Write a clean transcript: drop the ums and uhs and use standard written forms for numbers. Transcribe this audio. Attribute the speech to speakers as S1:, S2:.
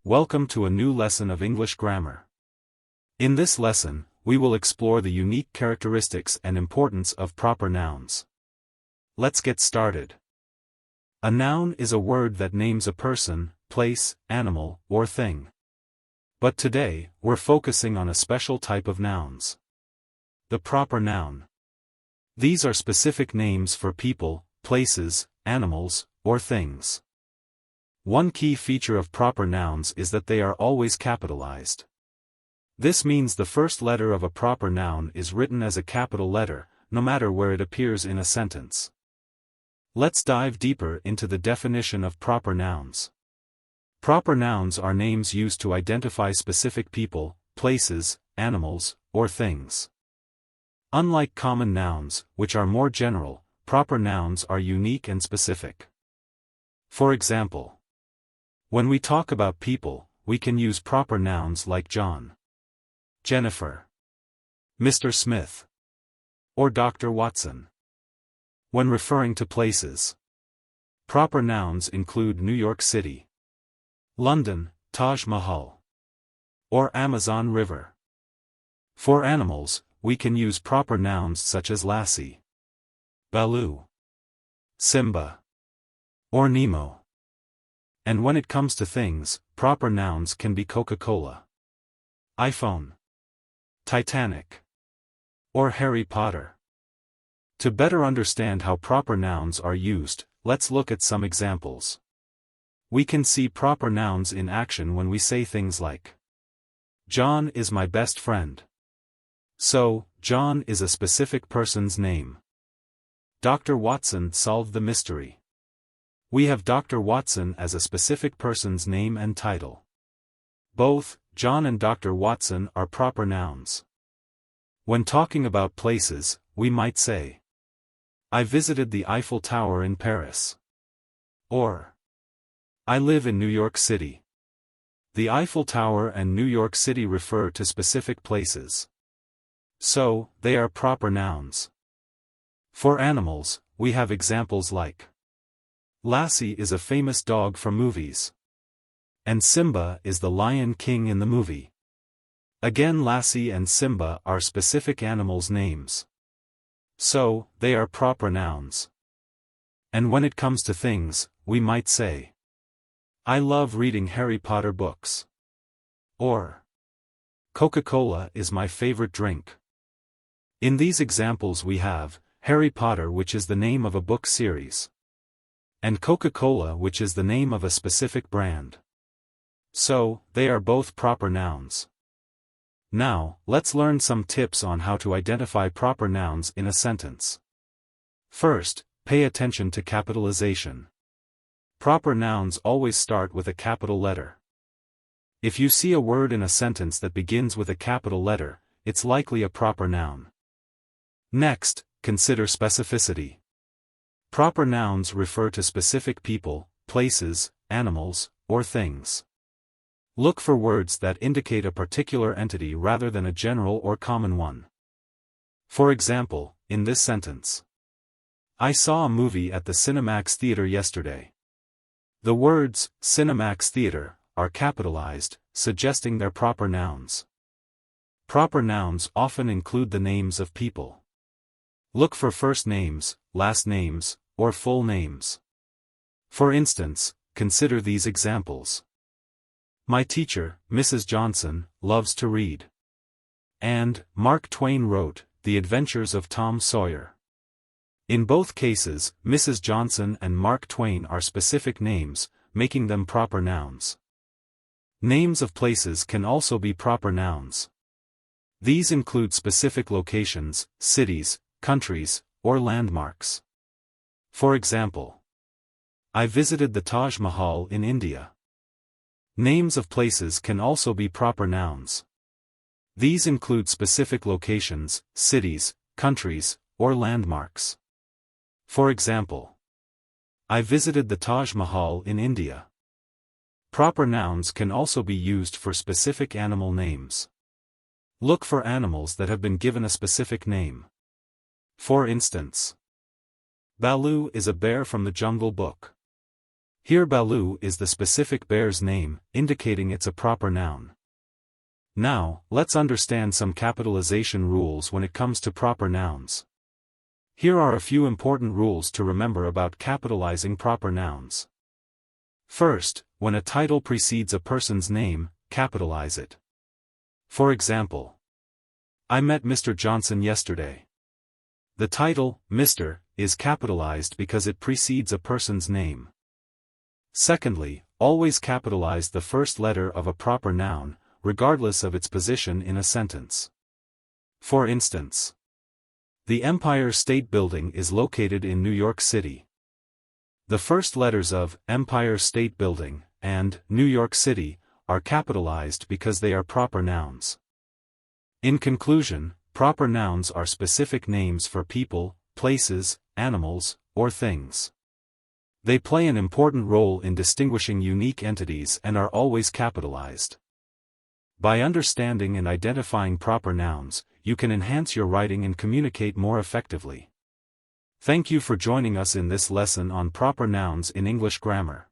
S1: Welcome to a new lesson of English grammar. In this lesson, we will explore the unique characteristics and importance of proper nouns. Let's get started. A noun is a word that names a person, place, animal, or thing. But today, we're focusing on a special type of nouns. The proper noun. These are specific names for people, places, animals, or things. One key feature of proper nouns is that they are always capitalized. This means the first letter of a proper noun is written as a capital letter, no matter where it appears in a sentence. Let's dive deeper into the definition of proper nouns. Proper nouns are names used to identify specific people, places, animals, or things. Unlike common nouns, which are more general, proper nouns are unique and specific. For example, when we talk about people, we can use proper nouns like John, Jennifer, Mr. Smith, or Dr. Watson. When referring to places, proper nouns include New York City, London, Taj Mahal, or Amazon River. For animals, we can use proper nouns such as Lassie, Baloo, Simba, or Nemo. And when it comes to things, proper nouns can be Coca-Cola, iPhone, Titanic, or Harry Potter. To better understand how proper nouns are used, let's look at some examples. We can see proper nouns in action when we say things like, John is my best friend. So, John is a specific person's name. Dr. Watson solved the mystery. We have Dr. Watson as a specific person's name and title. Both, John and Dr. Watson are proper nouns. When talking about places, we might say, I visited the Eiffel Tower in Paris. Or, I live in New York City. The Eiffel Tower and New York City refer to specific places. So, they are proper nouns. For animals, we have examples like, Lassie is a famous dog from movies. And Simba is the Lion King in the movie. Again, Lassie and Simba are specific animals' names. So, they are proper nouns. And when it comes to things, we might say, I love reading Harry Potter books. Or, Coca-Cola is my favorite drink. In these examples we have, Harry Potter, which is the name of a book series, and Coca-Cola, which is the name of a specific brand. So, they are both proper nouns. Now, let's learn some tips on how to identify proper nouns in a sentence. First, pay attention to capitalization. Proper nouns always start with a capital letter. If you see a word in a sentence that begins with a capital letter, it's likely a proper noun. Next, consider specificity. Proper nouns refer to specific people, places, animals, or things. Look for words that indicate a particular entity rather than a general or common one. For example, in this sentence, I saw a movie at the Cinemax Theater yesterday. The words, Cinemax Theater, are capitalized, suggesting they're proper nouns. Proper nouns often include the names of people. Look for first names, last names, or full names. For instance, consider these examples. My teacher, Mrs. Johnson, loves to read. And, Mark Twain wrote, The Adventures of Tom Sawyer. In both cases, Mrs. Johnson and Mark Twain are specific names, making them proper nouns. Names of places can also be proper nouns. These include specific locations, cities, countries, or landmarks. For example, I visited the Taj Mahal in India. Names of places can also be proper nouns. These include specific locations, cities, countries, or landmarks. For example, I visited the Taj Mahal in India. Proper nouns can also be used for specific animal names. Look for animals that have been given a specific name. For instance, Baloo is a bear from the Jungle Book. Here Baloo is the specific bear's name, indicating it's a proper noun. Now, let's understand some capitalization rules when it comes to proper nouns. Here are a few important rules to remember about capitalizing proper nouns. First, when a title precedes a person's name, capitalize it. For example, I met Mr. Johnson yesterday. The title, Mr., is capitalized because it precedes a person's name. Secondly, always capitalize the first letter of a proper noun, regardless of its position in a sentence. For instance, the Empire State Building is located in New York City. The first letters of Empire State Building and New York City are capitalized because they are proper nouns. In conclusion, proper nouns are specific names for people, places, animals, or things. They play an important role in distinguishing unique entities and are always capitalized. By understanding and identifying proper nouns, you can enhance your writing and communicate more effectively. Thank you for joining us in this lesson on proper nouns in English grammar.